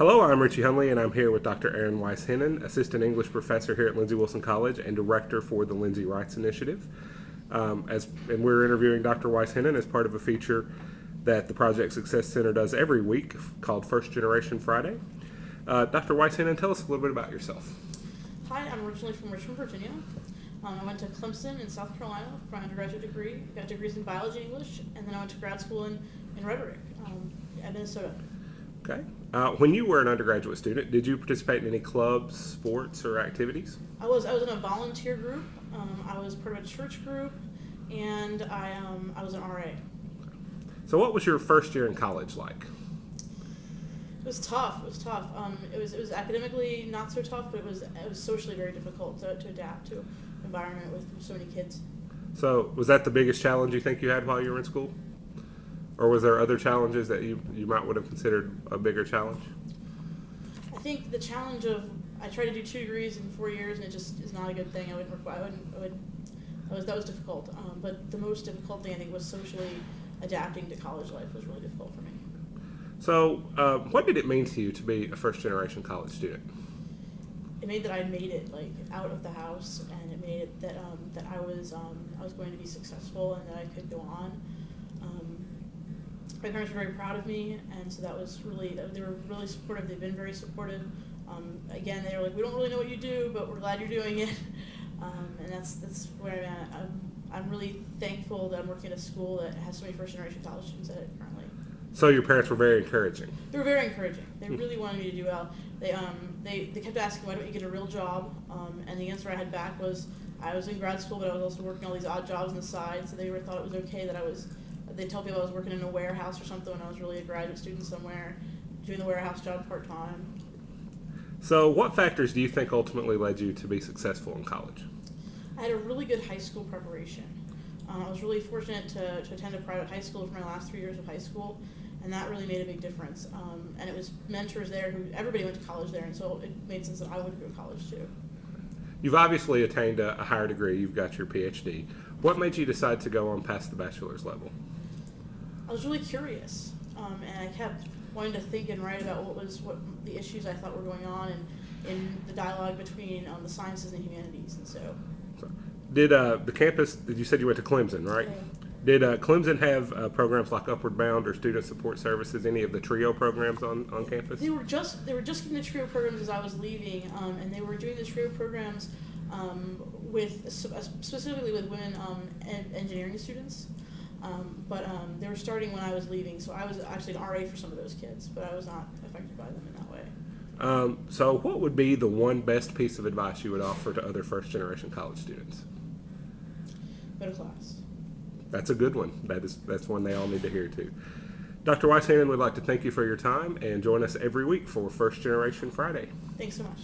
Hello, I'm Richie Hunley, and I'm here with Dr. Erin Wais Hennen, Assistant English Professor here at Lindsey Wilson College and Director for the LWC Writes Initiative. And we're interviewing Dr. Wais Hennen as part of a feature that the Project Success Center does every week called First Generation Friday. Dr. Wais Hennen, tell us a little bit about yourself. Hi, I'm originally from Richmond, Virginia. I went to Clemson in South Carolina for my undergraduate degree. Got degrees in biology and English, and then I went to grad school in rhetoric at Minnesota. Okay. When you were an undergraduate student, did you participate in any clubs, sports, or activities? I was in a volunteer group. I was part of a church group, and I was an RA. So what was your first year in college like? It was tough. It was academically not so tough, but it was socially very difficult to adapt to an environment with so many kids. So was that the biggest challenge you think you had while you were in school? Or was there other challenges that you might would have considered a bigger challenge? I think the challenge of I tried to do 2 degrees in 4 years, and it just is not a good thing. That was difficult. But the most difficult thing I think was socially adapting to college life was really difficult for me. So, what did it mean to you to be a first-generation college student? It made that I made it out of the house, and it made it that I was going to be successful and that I could go on. My parents were very proud of me, and so they were really supportive. They've been very supportive. Again, they were like, we don't really know what you do, but we're glad you're doing it. And that's where I'm at. I'm really thankful that I'm working at a school that has so many first-generation college students at it currently. So your parents were very encouraging. They were very encouraging. They really wanted me to do well. They kept asking, why don't you get a real job? And the answer I had back was, I was in grad school, but I was also working all these odd jobs on the side, so they thought it was okay that they'd tell people I was working in a warehouse or something when I was really a graduate student somewhere, doing the warehouse job part-time. So what factors do you think ultimately led you to be successful in college? I had a really good high school preparation. I was really fortunate to attend a private high school for my last 3 years of high school, and that really made a big difference. And it was mentors there everybody went to college there, and so it made sense that I would go to college too. You've obviously attained a higher degree. You've got your PhD. What made you decide to go on past the bachelor's level? I was really curious, and I kept wanting to think and write about what the issues I thought were going on in the dialogue between the sciences and the humanities, and so. Did the campus? You said you went to Clemson, right? Yeah. Did Clemson have programs like Upward Bound or Student Support Services? Any of the TRIO programs on campus? They were just getting the TRIO programs as I was leaving, and they were doing the TRIO programs specifically with women engineering students. But they were starting when I was leaving, so I was actually an RA for some of those kids, but I was not affected by them in that way. So what would be the one best piece of advice you would offer to other first-generation college students? Go to class. That's a good one. That's one they all need to hear too. Dr. Wais Hennen would like to thank you for your time and join us every week for First Generation Friday. Thanks so much.